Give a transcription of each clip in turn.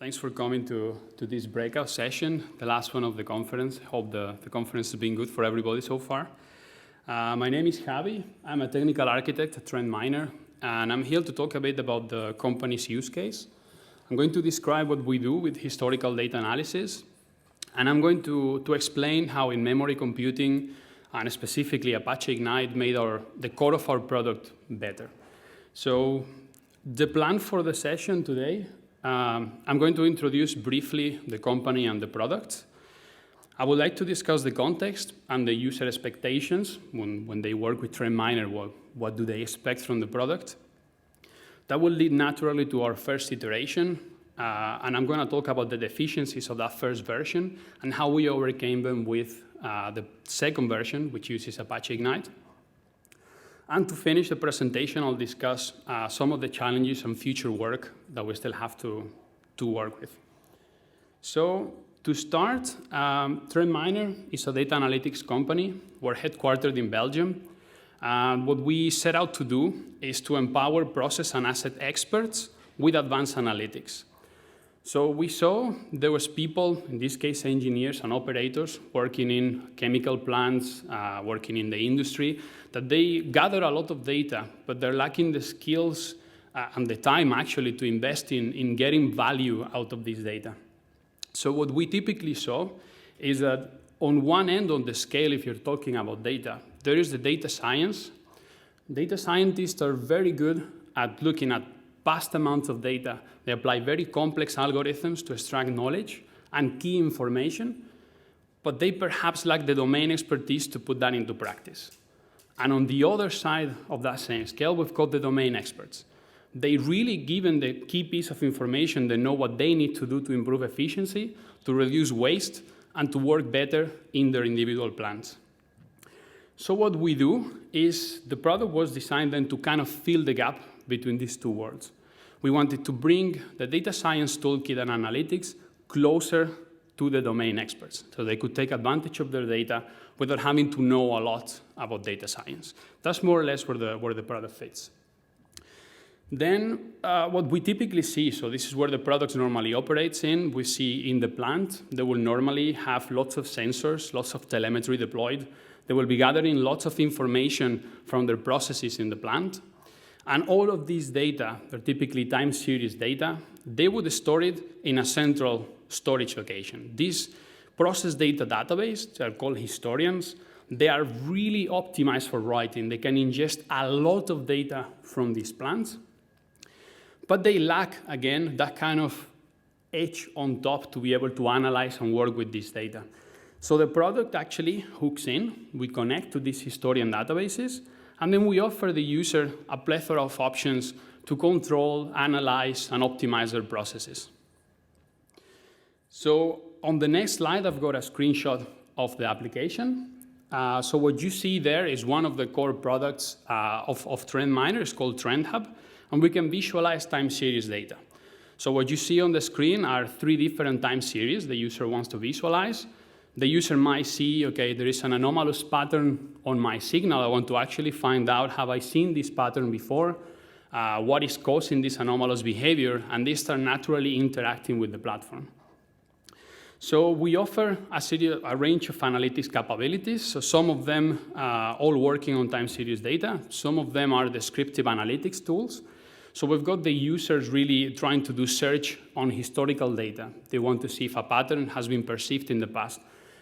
Thanks for coming to this breakout session, the last one of the conference. Hope the conference has been good for everybody so far. My name is Javi. I'm a technical architect at TrendMiner, and I'm here to talk a bit about the company's use case. I'm going to describe what we do with historical data analysis, and I'm going to explain how in-memory computing, and specifically Apache Ignite, made the core of our product better. So the plan for the session today, I'm going to introduce briefly the company and the product. I would like to discuss the context and the user expectations when they work with TrendMiner. What do they expect from the product? That will lead naturally to our first iteration, and I'm going to talk about the deficiencies of that first version and how we overcame them with the second version, which uses Apache Ignite. And to finish the presentation, I'll discuss some of the challenges and future work that we still have to work with. So to start, TrendMiner is a data analytics company. We're headquartered in Belgium. What we set out to do is to empower process and asset experts with advanced analytics. So we saw there was people, in this case engineers and operators, working in chemical plants, working in the industry, that they gather a lot of data, but they're lacking the skills and the time actually to invest in getting value out of this data. So what we typically saw is that on one end on the scale, if you're talking about data, there is the data science. Data scientists are very good at looking at vast amounts of data. They apply very complex algorithms to extract knowledge and key information, but they perhaps lack the domain expertise to put that into practice. And on the other side of that same scale, we've got the domain experts. They really, given the key piece of information, they know what they need to do to improve efficiency, to reduce waste, and to work better in their individual plants. So what we do is the product was designed then to kind of fill the gap between these two worlds. We wanted to bring the data science toolkit and analytics closer to the domain experts, so they could take advantage of their data without having to know a lot about data science. That's more or less where the product fits. Then what we typically see, so this is where the product normally operates in. We see in the plant, they will normally have lots of sensors, lots of telemetry deployed. They will be gathering lots of information from their processes in the plant. And all of these data, they're typically time series data, they would store it in a central storage location. These process data database, they're called historians, they are really optimized for writing. They can ingest a lot of data from these plants, but they lack, again, that kind of edge on top to be able to analyze and work with this data. So the product actually hooks in. We connect to these historian databases, and then we offer the user a plethora of options to control, analyze, and optimize their processes. So on the next slide, I've got a screenshot of the application. So what you see there is one of the core products of TrendMiner. It's called TrendHub, and we can visualize time series data. So what you see on the screen are 3 different time series the user wants to visualize. The user might see, okay, there is an anomalous pattern on my signal. I want to actually find out, have I seen this pattern before? What is causing this anomalous behavior? And they start naturally interacting with the platform. So we offer a range of analytics capabilities. So some of them all working on time series data. Some of them are descriptive analytics tools. So we've got the users really trying to do search on historical data. They want to see if a pattern has been perceived in the past.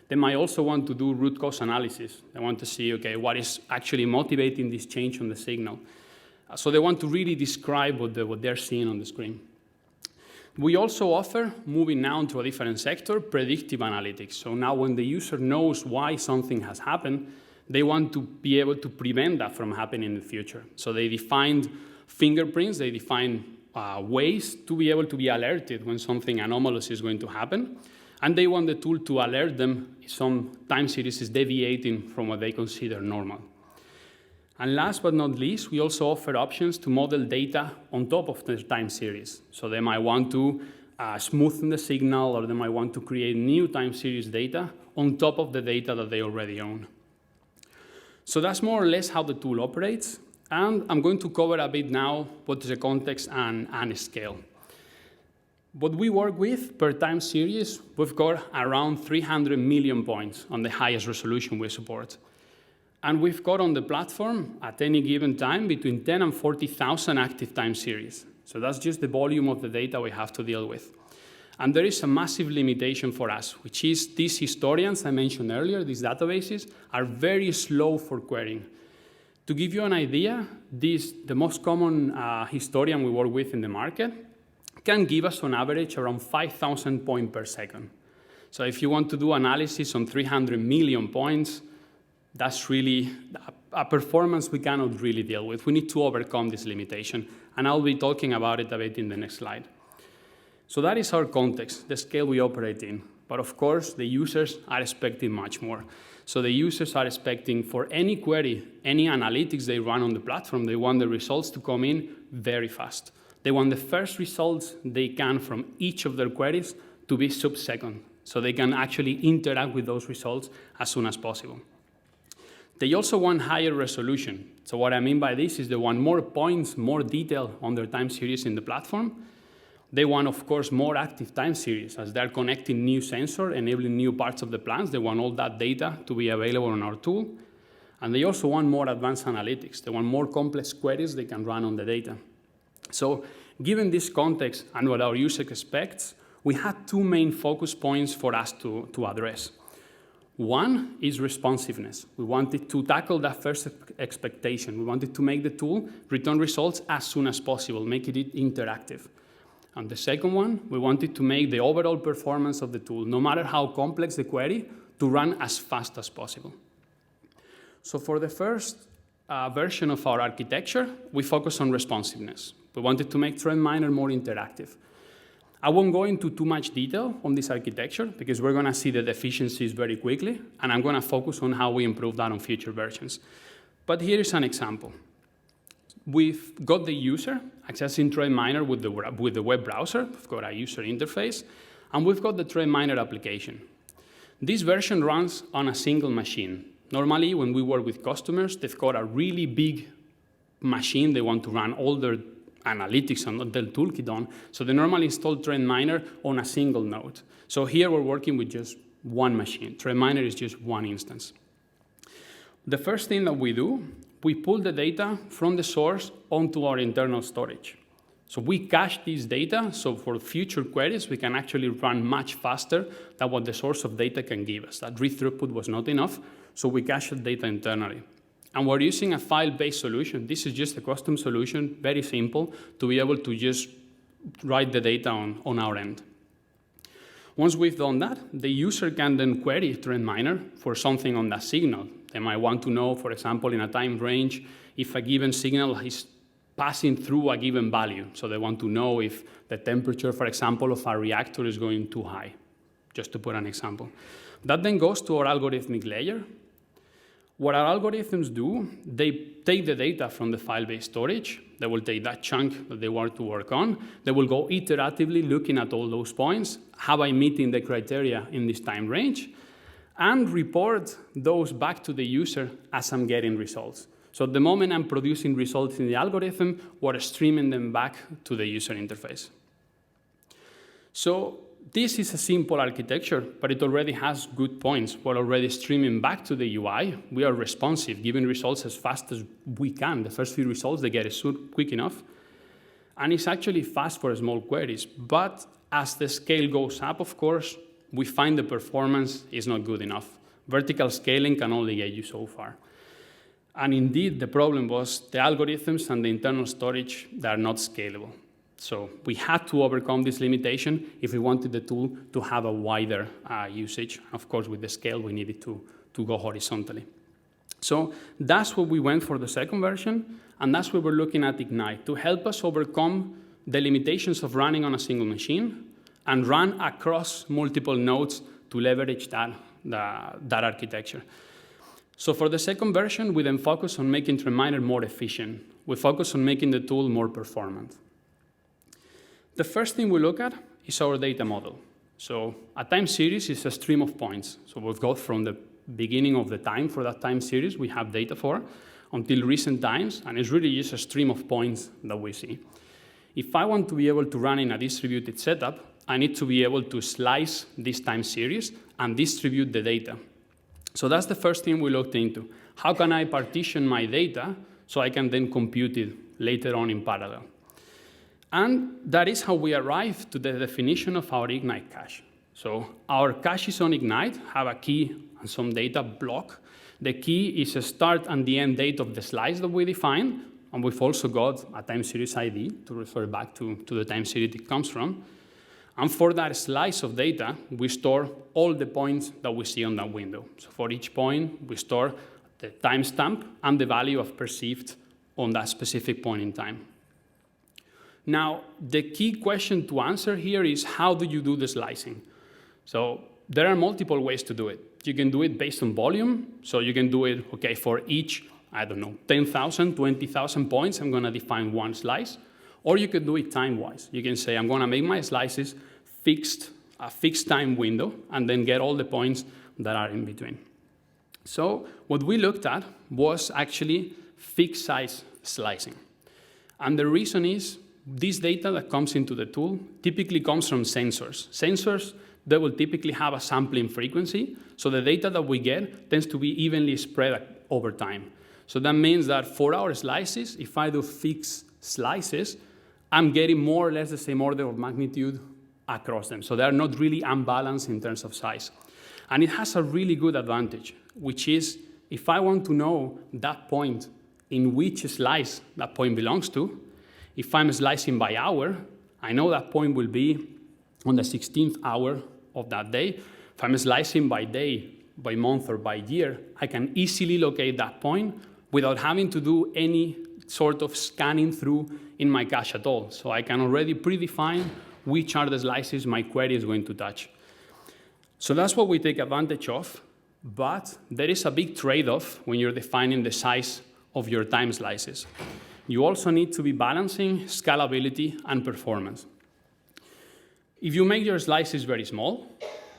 They might also want to do root cause analysis. They want to see, okay, what is actually motivating this change on the signal. So they want to really describe what they're seeing on the screen. We also offer, moving now into a different sector, predictive analytics. So now when the user knows why something has happened, they want to be able to prevent that from happening in the future. So they defined fingerprints, they define ways to be able to be alerted when something anomalous is going to happen. And they want the tool to alert them if some time series is deviating from what they consider normal. And last but not least, we also offer options to model data on top of the time series. So they might want to smoothen the signal, or they might want to create new time series data on top of the data that they already own. So that's more or less how the tool operates. And I'm going to cover a bit now what is the context and scale. What we work with per time series, we've got around 300 million points on the highest resolution we support. And we've got on the platform at any given time between 10 and 40,000 active time series. So that's just the volume of the data we have to deal with. And there is a massive limitation for us, which is these historians I mentioned earlier, these databases, are very slow for querying. To give you an idea, the most common historian we work with in the market can give us on average around 5,000 points per second. So if you want to do analysis on 300 million points, that's really a performance we cannot really deal with. We need to overcome this limitation, and I'll be talking about it a bit in the next slide. So that is our context, the scale we operate in. But of course, the users are expecting much more. So the users are expecting for any query, any analytics they run on the platform, they want the results to come in very fast. They want the first results they can from each of their queries to be sub-second, so they can actually interact with those results as soon as possible. They also want higher resolution. So what I mean by this is they want more points, more detail on their time series in the platform. They want, of course, more active time series as they're connecting new sensors, enabling new parts of the plants. They want all that data to be available on our tool. And they also want more advanced analytics. They want more complex queries they can run on the data. So given this context and what our user expects, we had two main focus points for us to address. One is responsiveness. We wanted to tackle that first expectation. We wanted to make the tool return results as soon as possible, make it interactive. And the second one, we wanted to make the overall performance of the tool, no matter how complex the query, to run as fast as possible. So for the first version of our architecture, we focus on responsiveness. We wanted to make TrendMiner more interactive. I won't go into too much detail on this architecture because we're going to see the deficiencies very quickly, and I'm going to focus on how we improve that on future versions. But here is an example. We've got the user accessing TrendMiner with the web browser. We've got a user interface, and we've got the TrendMiner application. This version runs on a single machine. Normally, when we work with customers, they've got a really big machine they want to run all their analytics and their toolkit on, so they normally install TrendMiner on a single node. So here we're working with just one machine. TrendMiner is just one instance. The first thing that we do, we pull the data from the source onto our internal storage. So we cache this data, so for future queries, we can actually run much faster than what the source of data can give us. That read throughput was not enough, so we cache the data internally. And we're using a file-based solution. This is just a custom solution, very simple, to be able to just write the data on our end. Once we've done that, the user can then query TrendMiner for something on that signal. They might want to know, for example, in a time range, if a given signal is passing through a given value. So they want to know if the temperature, for example, of a reactor is going too high, just to put an example. That then goes to our algorithmic layer. What our algorithms do, they take the data from the file-based storage. They will take that chunk that they want to work on. They will go iteratively looking at all those points. Have I meeting the criteria in this time range? And report those back to the user as I'm getting results. So at the moment I'm producing results in the algorithm, we're streaming them back to the user interface. So this is a simple architecture, but it already has good points. We're already streaming back to the UI. We are responsive, giving results as fast as we can. The first few results they get is quick enough. And it's actually fast for small queries. But as the scale goes up, of course, we find the performance is not good enough. Vertical scaling can only get you so far. And indeed, the problem was the algorithms and the internal storage that are not scalable. So we had to overcome this limitation if we wanted the tool to have a wider usage. Of course, with the scale, we needed to go horizontally. So that's what we went for the second version, and that's what we're looking at Ignite, to help us overcome the limitations of running on a single machine and run across multiple nodes to leverage that architecture. So for the second version, we then focus on making TrendMiner more efficient. We focus on making the tool more performant. The first thing we look at is our data model. So a time series is a stream of points. So we've got from the beginning of the time for that time series we have data for until recent times, and it's really just a stream of points that we see. if I want to be able to run in a distributed setup, I need to be able to slice this time series and distribute the data. So that's the first thing we looked into. How can I partition my data so I can then compute it later on in parallel? And that is how we arrive to the definition of our Ignite cache. So our caches on Ignite have a key and some data block. The key is a start and the end date of the slice that we define, and we've also got a time series ID to refer back to the time series it comes from. And for that slice of data, we store all the points that we see on that window. So for each point, we store the timestamp and the value of perceived on that specific point in time. Now, the key question to answer here is, how do you do the slicing? So there are multiple ways to do it. You can do it based on volume. So you can do it, okay, for each, I don't know, 10,000, 20,000 points, I'm going to define one slice. Or you can do it time-wise. You can say, I'm going to make my slices a fixed time window, and then get all the points that are in between. So what we looked at was actually fixed size slicing. And the reason is, this data that comes into the tool typically comes from sensors. Sensors, they will typically have a sampling frequency, so the data that we get tends to be evenly spread over time. So that means that for our slices, if I do fixed slices, I'm getting more or less the same order of magnitude across them. So they're not really unbalanced in terms of size. And it has a really good advantage, which is if I want to know that point in which slice that point belongs to, if I'm slicing by hour, I know that point will be on the 16th hour of that day. If I'm slicing by day, by month, or by year, I can easily locate that point without having to do any sort of scanning through in my cache at all. So I can already predefine which are the slices my query is going to touch. So that's what we take advantage of, but there is a big trade-off when you're defining the size of your time slices. You also need to be balancing scalability and performance. If you make your slices very small,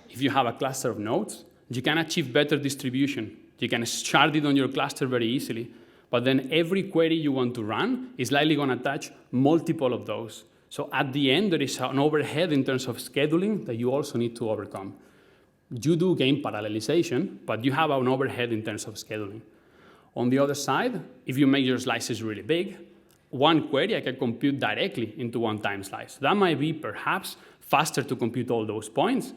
if you have a cluster of nodes, you can achieve better distribution. You can shard it on your cluster very easily, but then every query you want to run is likely going to touch multiple of those. So at the end, there is an overhead in terms of scheduling that you also need to overcome. You do gain parallelization, but you have an overhead in terms of scheduling. On the other side, if you make your slices really big, one query I can compute directly into one time slice. That might be perhaps faster to compute all those points,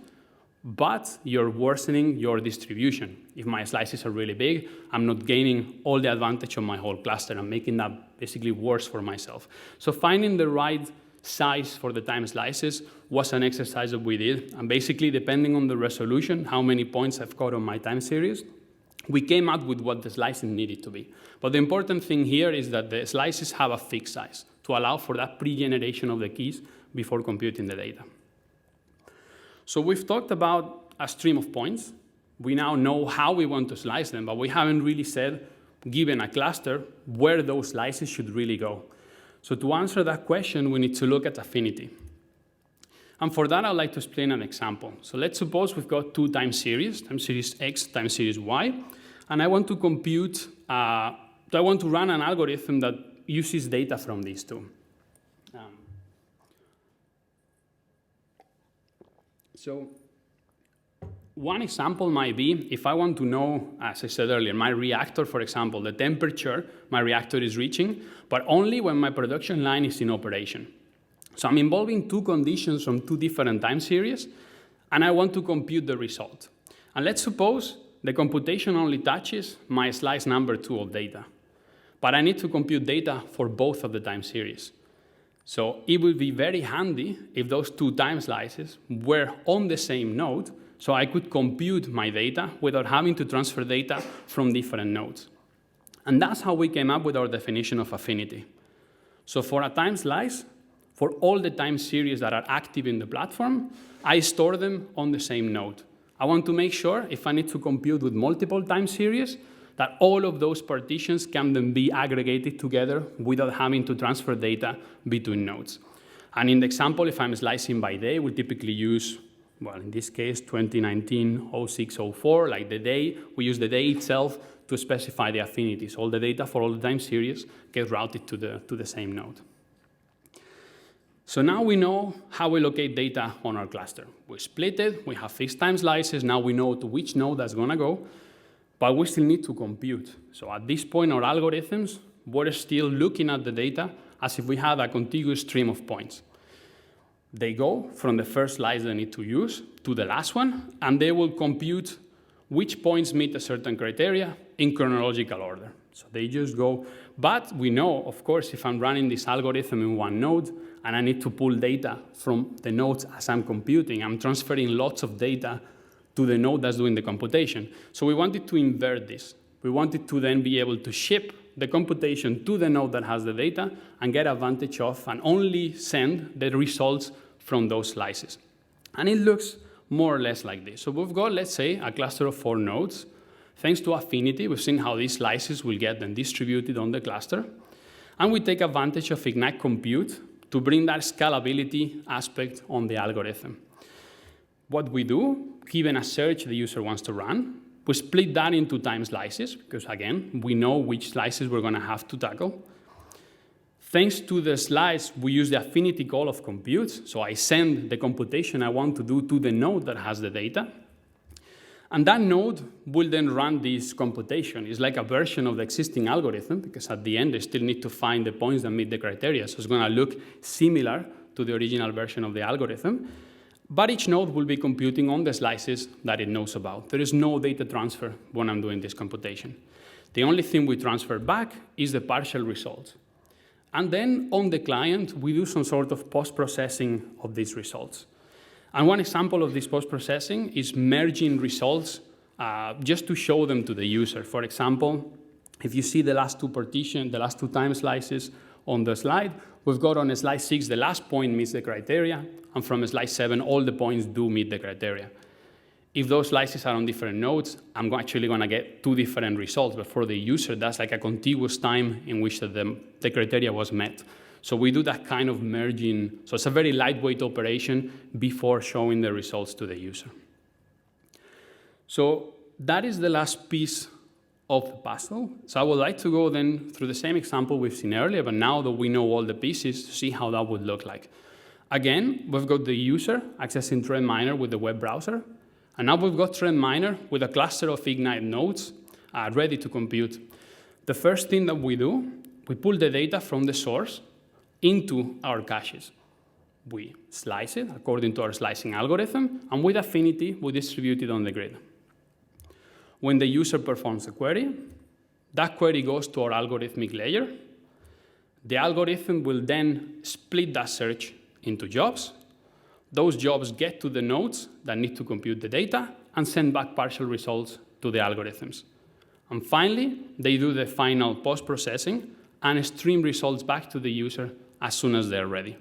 but you're worsening your distribution. If my slices are really big, I'm not gaining all the advantage of my whole cluster. I'm making that basically worse for myself. So finding the right size for the time slices was an exercise that we did. And basically, depending on the resolution, how many points I've got on my time series, we came up with what the slicing needed to be. But the important thing here is that the slices have a fixed size to allow for that pre-generation of the keys before computing the data. So we've talked about a stream of points. We now know how we want to slice them, but we haven't really said, given a cluster, where those slices should really go. So to answer that question, we need to look at Affinity. And for that, I'd like to explain an example. So let's suppose we've got two time series X, time series Y, and I want to compute, I want to run an algorithm that uses data from these two. So one example might be if I want to know, as I said earlier, my reactor, for example, the temperature my reactor is reaching, but only when my production line is in operation. So I'm involving two conditions from two different time series, and I want to compute the result. And let's suppose the computation only touches my slice number 2 of data. But I need to compute data for both of the time series. So it would be very handy if those two time slices were on the same node, so I could compute my data without having to transfer data from different nodes. And that's how we came up with our definition of affinity. So for a time slice, for all the time series that are active in the platform, I store them on the same node. I want to make sure if I need to compute with multiple time series, that all of those partitions can then be aggregated together without having to transfer data between nodes. And in the example, if I'm slicing by day, we typically use, well, in this case, 2019-06-04, like the day. We use the day itself to specify the affinities. All the data for all the time series get routed to the same node. So now we know how we locate data on our cluster. We split it, we have fixed time slices, now we know to which node that's gonna go, but we still need to compute. So at this point, our algorithms, we're still looking at the data as if we had a contiguous stream of points. They go from the first slice they need to use to the last one, and they will compute which points meet a certain criteria in chronological order. So they just go, but we know, of course, if I'm running this algorithm in one node and I need to pull data from the nodes as I'm computing, I'm transferring lots of data to the node that's doing the computation. So we wanted to invert this. We wanted to then be able to ship the computation to the node that has the data and get advantage of and only send the results from those slices. And it looks more or less like this. So we've got, let's say, a cluster of 4 nodes. Thanks to Affinity, we've seen how these slices will get then distributed on the cluster. And we take advantage of Ignite Compute to bring that scalability aspect on the algorithm. What we do, given a search the user wants to run, we split that into time slices, because again, we know which slices we're gonna have to tackle. Thanks to the slice, we use the affinity call of compute. So I send the computation I want to do to the node that has the data. And that node will then run this computation. It's like a version of the existing algorithm, because at the end, they still need to find the points that meet the criteria. So it's going to look similar to the original version of the algorithm. But each node will be computing on the slices that it knows about. There is no data transfer when I'm doing this computation. The only thing we transfer back is the partial results. And then on the client, we do some sort of post-processing of these results. And one example of this post-processing is merging results just to show them to the user. For example, if you see the last two time slices on the slide, we've got on slice 6, the last point meets the criteria, and from slice 7, all the points do meet the criteria. If those slices are on different nodes, I'm actually going to get 2 different results. But for the user, that's like a contiguous time in which the criteria was met. So we do that kind of merging. So it's a very lightweight operation before showing the results to the user. So that is the last piece of the puzzle. So I would like to go then through the same example we've seen earlier, but now that we know all the pieces, to see how that would look like. Again, we've got the user accessing TrendMiner with the web browser. And now we've got TrendMiner with a cluster of Ignite nodes ready to compute. The first thing that we do, we pull the data from the source into our caches. We slice it according to our slicing algorithm, and with Affinity, we distribute it on the grid. When the user performs a query, that query goes to our algorithmic layer. The algorithm will then split that search into jobs. Those jobs get to the nodes that need to compute the data and send back partial results to the algorithms. And finally, they do the final post-processing and stream results back to the user as soon as they're ready.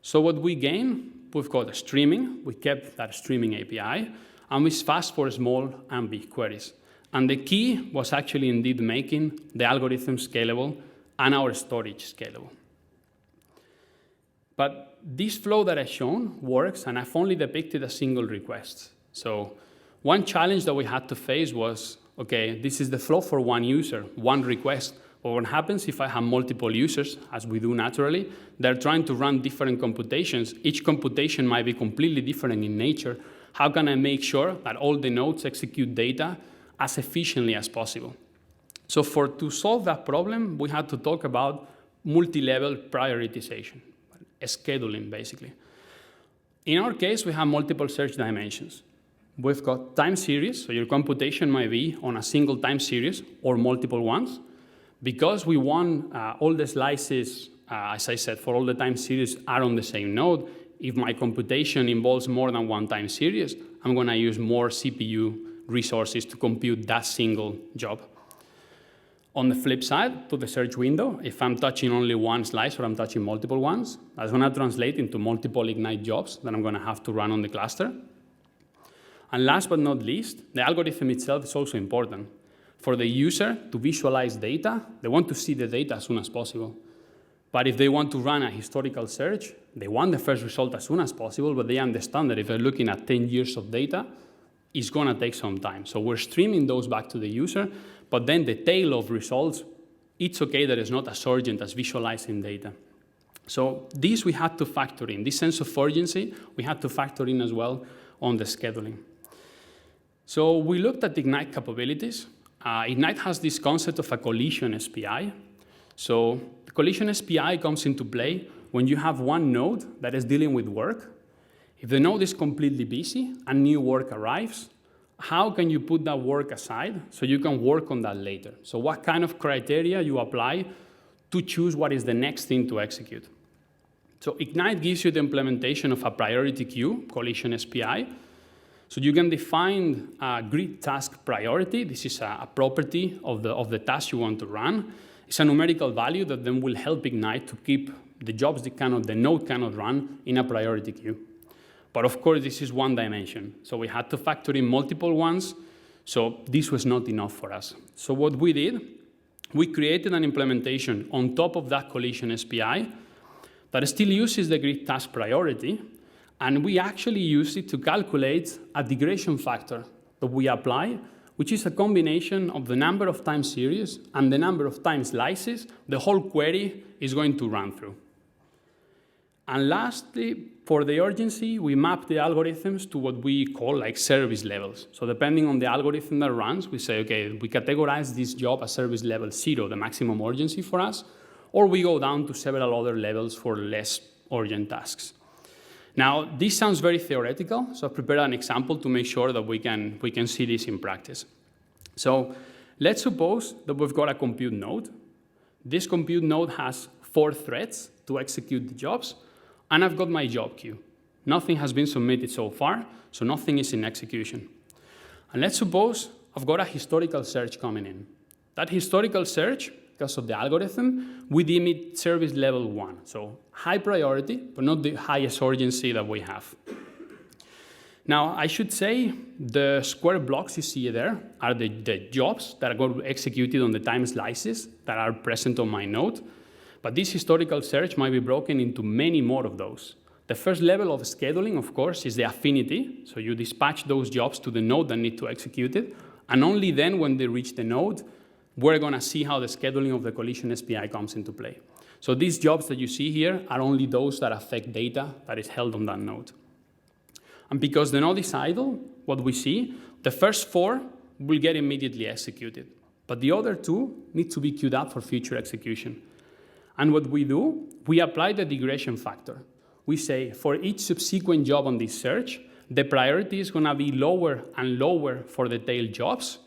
So what we gain, we've got streaming. We kept that streaming API, and it's fast for small and big queries. And the key was actually indeed making the algorithm scalable and our storage scalable. But this flow that I've shown works, and I've only depicted a single request. So one challenge that we had to face was, okay, this is the flow for one user, one request. But what happens if I have multiple users, as we do naturally? They're trying to run different computations. Each computation might be completely different in nature. How can I make sure that all the nodes execute data as efficiently as possible? So to solve that problem, we had to talk about multi-level prioritization, scheduling, basically. In our case, we have multiple search dimensions. We've got time series, so your computation might be on a single time series or multiple ones. Because we want all the slices, as I said, for all the time series are on the same node, if my computation involves more than one time series, I'm going to use more CPU resources to compute that single job. On the flip side, to the search window, if I'm touching only one slice or I'm touching multiple ones, that's going to translate into multiple Ignite jobs that I'm going to have to run on the cluster. And last but not least, the algorithm itself is also important. For the user to visualize data, they want to see the data as soon as possible. But if they want to run a historical search, they want the first result as soon as possible, but they understand that if they're looking at 10 years of data, it's going to take some time. So we're streaming those back to the user, but then the tail of results, it's okay that it's not as urgent as visualizing data. So this we had to factor in. This sense of urgency, we had to factor in as well on the scheduling. So we looked at Ignite capabilities. Ignite has this concept of a collision SPI. So the collision SPI comes into play when you have one node that is dealing with work. If the node is completely busy and new work arrives, how can you put that work aside so you can work on that later? So what kind of criteria you apply to choose what is the next thing to execute? So Ignite gives you the implementation of a priority queue, collision SPI. So you can define a grid task priority. This is a property of the task you want to run. It's a numerical value that then will help Ignite to keep the jobs the node cannot run in a priority queue. But of course, this is one dimension. So we had to factor in multiple ones. So this was not enough for us. So what we did, we created an implementation on top of that collision SPI that still uses the grid task priority, and we actually use it to calculate a degradation factor that we apply, which is a combination of the number of time series and the number of time slices the whole query is going to run through. And lastly, for the urgency, we map the algorithms to what we call like service levels. So depending on the algorithm that runs, we say, okay, we categorize this job as service level 0, the maximum urgency for us, or we go down to several other levels for less urgent tasks. Now, this sounds very theoretical, so I've prepared an example to make sure that we can see this in practice. So let's suppose that we've got a compute node. This compute node has 4 threads to execute the jobs, and I've got my job queue. Nothing has been submitted so far, so nothing is in execution. And let's suppose I've got a historical search coming in. That historical search, because of the algorithm, we deem it service level 1. So high priority, but not the highest urgency that we have. Now, I should say the square blocks you see there are the jobs that are going to be executed on the time slices that are present on my node. But this historical search might be broken into many more of those. The first level of scheduling, of course, is the affinity. So you dispatch those jobs to the node that need to execute it. And only then, when they reach the node, we're going to see how the scheduling of the collision SPI comes into play. So these jobs that you see here are only those that affect data that is held on that node. And because the node is idle, what we see, the first 4 will get immediately executed. But the other 2 need to be queued up for future execution. And what we do, we apply the degradation factor. We say for each subsequent job on this search, the priority is going to be lower and lower for the tail jobs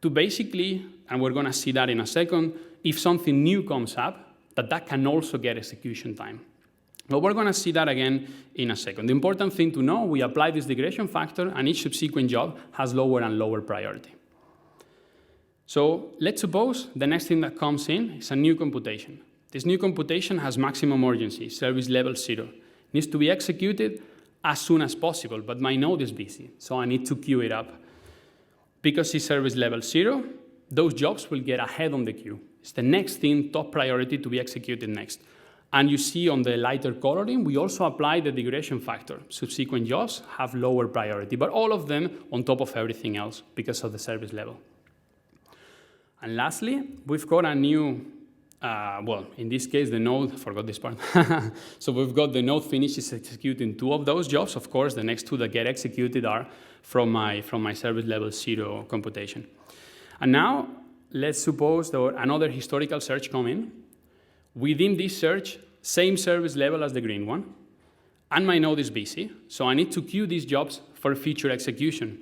to basically, and we're going to see that in a second, if something new comes up, that can also get execution time. But we're going to see that again in a second. The important thing to know, we apply this degradation factor, and each subsequent job has lower and lower priority. So let's suppose the next thing that comes in is a new computation. This new computation has maximum urgency, service level 0. It needs to be executed as soon as possible, but my node is busy, so I need to queue it up. Because it's service level 0, those jobs will get ahead on the queue. It's the next thing, top priority to be executed next. And you see on the lighter coloring, we also apply the degradation factor. Subsequent jobs have lower priority, but all of them on top of everything else because of the service level. And lastly, we've got a new, well, in this case, the node, I forgot this part. So we've got the node finishes executing 2 of those jobs. Of course, the next 2 that get executed are from my service level 0 computation. And now, let's suppose that another historical search come in. Within this search, same service level as the green one, and my node is busy, so I need to queue these jobs for future execution.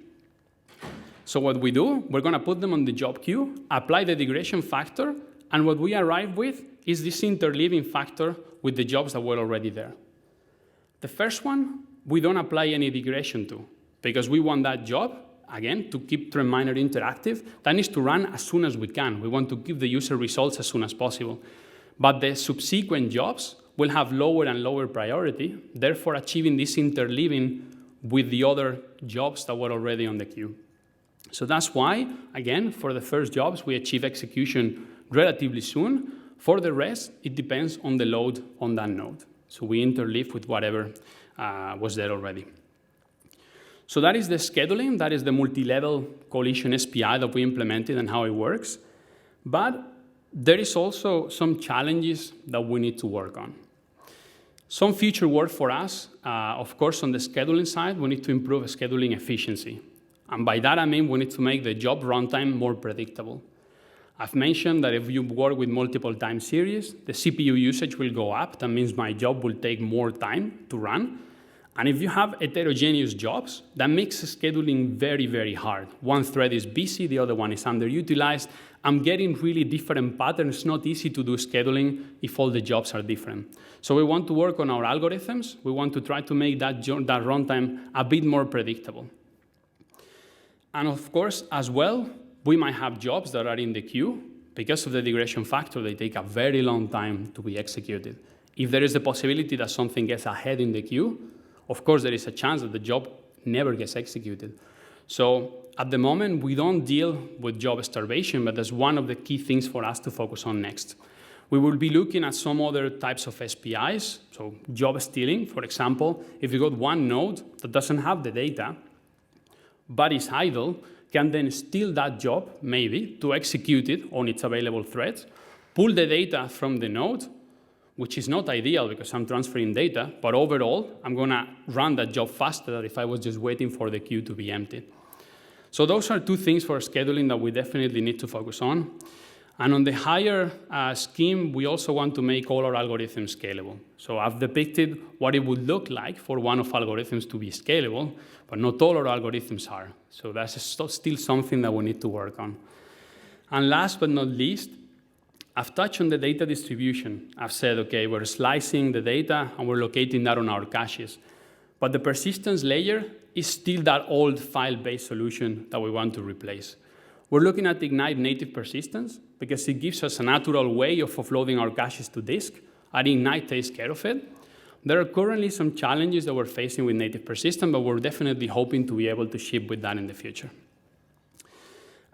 So what we do, we're going to put them on the job queue, apply the degradation factor, and what we arrive with is this interleaving factor with the jobs that were already there. The first one, we don't apply any degradation to, because we want that job, again, to keep TrendMiner interactive. That needs to run as soon as we can. We want to give the user results as soon as possible. But the subsequent jobs will have lower and lower priority, therefore achieving this interleaving with the other jobs that were already on the queue. So that's why, again, for the first jobs, we achieve execution relatively soon. For the rest, it depends on the load on that node. So we interleave with whatever was there already. So that is the scheduling. That is the multi-level collision SPI that we implemented and how it works. But there is also some challenges that we need to work on. Some future work for us, of course, on the scheduling side, we need to improve scheduling efficiency. And by that, I mean we need to make the job runtime more predictable. I've mentioned that if you work with multiple time series, the CPU usage will go up. That means my job will take more time to run. And if you have heterogeneous jobs, that makes scheduling very, very hard. One thread is busy, the other one is underutilized. I'm getting really different patterns. It's not easy to do scheduling if all the jobs are different. So we want to work on our algorithms. We want to try to make that runtime a bit more predictable. And of course, as well, we might have jobs that are in the queue. Because of the degradation factor, they take a very long time to be executed. If there is the possibility that something gets ahead in the queue, of course, there is a chance that the job never gets executed. So at the moment, we don't deal with job starvation, but that's one of the key things for us to focus on next. We will be looking at some other types of SPIs, so job stealing, for example. If you got one node that doesn't have the data, but is idle, can then steal that job, maybe, to execute it on its available threads, pull the data from the node, which is not ideal because I'm transferring data, but overall, I'm going to run that job faster than if I was just waiting for the queue to be empty. So those are two things for scheduling that we definitely need to focus on. And on the higher scheme, we also want to make all our algorithms scalable. So I've depicted what it would look like for one of algorithms to be scalable, but not all our algorithms are. So that's still something that we need to work on. And last but not least, I've touched on the data distribution. I've said, okay, we're slicing the data and we're locating that on our caches. But the persistence layer is still that old file-based solution that we want to replace. We're looking at Ignite native persistence because it gives us a natural way of offloading our caches to disk, and Ignite takes care of it. There are currently some challenges that we're facing with native persistence, but we're definitely hoping to be able to ship with that in the future.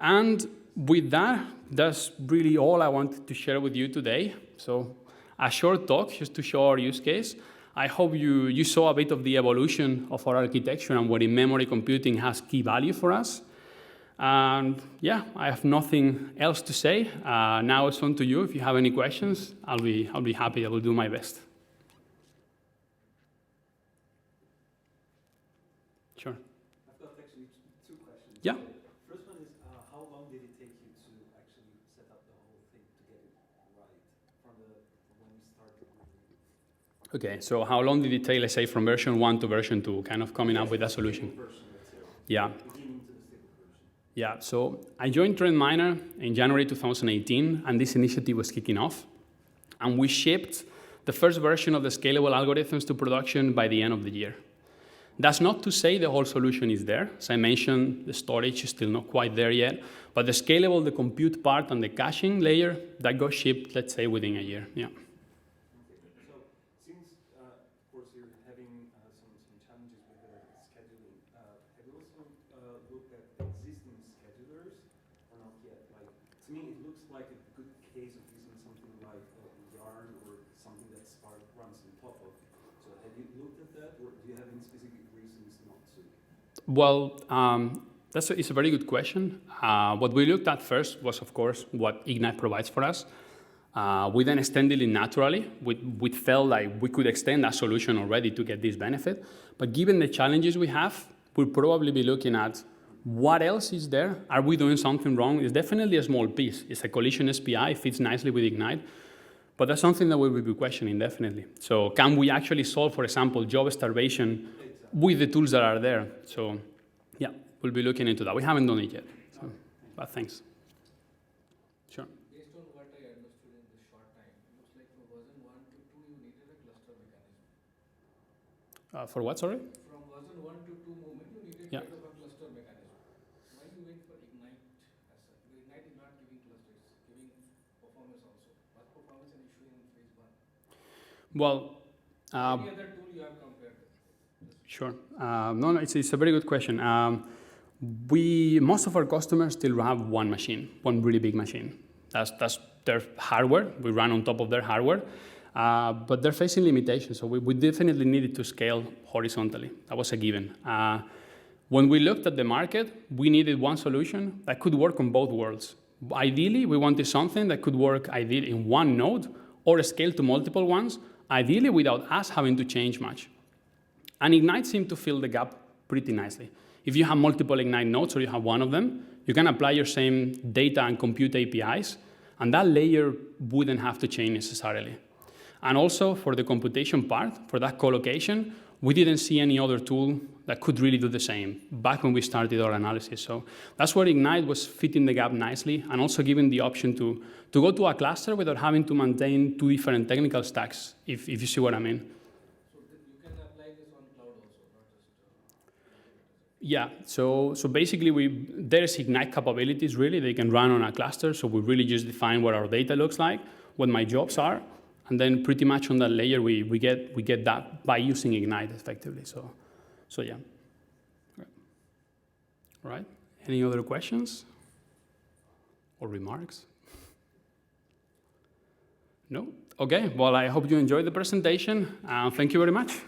And with that, that's really all I wanted to share with you today. So a short talk just to show our use case. I hope you saw a bit of the evolution of our architecture and what in-memory computing has key value for us. And yeah, I have nothing else to say. Now it's on to you. If you have any questions, I'll be happy. I will do my best. Sure. I've got actually two questions. Yeah. First one is, how long did it take you to actually set up the whole thing to get it right from when you started? Okay, so how long did it take, let's say, from version 1 to version 2, kind of coming up with a solution? Yeah. Yeah, so I joined TrendMiner in January 2018, and this initiative was kicking off. And we shipped the first version of the scalable algorithms to production by the end of the year. That's not to say the whole solution is there. As I mentioned, the storage is still not quite there yet. But the scalable, the compute part, and the caching layer, that got shipped, let's say, within a year. Yeah. So since, of course, you're having some challenges with the scheduling, have you also looked at existing schedulers or not yet? Like, to me, it looks like a good case of using something like Yarn or something that Spark runs on top of. So have you looked at that, or do you have any specific reasons not to? Well, it's a very good question. What we looked at first was, of course, what Ignite provides for us. We then extended it naturally. We felt like we could extend that solution already to get this benefit. But given the challenges we have, we'll probably be looking at what else is there. Are we doing something wrong? It's definitely a small piece. It's a collision SPI. It fits nicely with Ignite. But that's something that we will be questioning, definitely. So can we actually solve, for example, job starvation with the tools that are there? So yeah, we'll be looking into that. We haven't done it yet. So, but thanks. Sure. Based on what I understood in this short time, it looks like from version 1 to 2, you needed a cluster mechanism. For what, sorry? From version 1 to 2 movement, you needed kind of a cluster mechanism. Why you wait for Ignite as such? Because Ignite is not giving clusters, it's giving performance also. Was performance an issue in phase 1? Well, any other tool you have compared with? Sure. No, it's a very good question. Most of our customers still have one machine, one really big machine. That's their hardware. We run on top of their hardware. But they're facing limitations, so we definitely needed to scale horizontally. That was a given. When we looked at the market, we needed one solution that could work on both worlds. Ideally, we wanted something that could work ideally in one node or scale to multiple ones ideally without us having to change much. And Ignite seemed to fill the gap pretty nicely. If you have multiple Ignite nodes or you have one of them, you can apply your same data and compute APIs, and that layer wouldn't have to change necessarily. And also for the computation part, for that co-location, we didn't see any other tool that could really do the same back when we started our analysis. So that's where Ignite was fitting the gap nicely and also giving the option to go to a cluster without having to maintain two different technical stacks, if you see what I mean. So you can apply this on cloud also, not just Yeah, so basically there's Ignite capabilities really. They can run on a cluster, so we really just define what our data looks like, what my jobs are, and then pretty much on that layer we get that by using Ignite effectively. So yeah. All right. Any other questions or remarks? No? Okay, well, I hope you enjoyed the presentation. Thank you very much.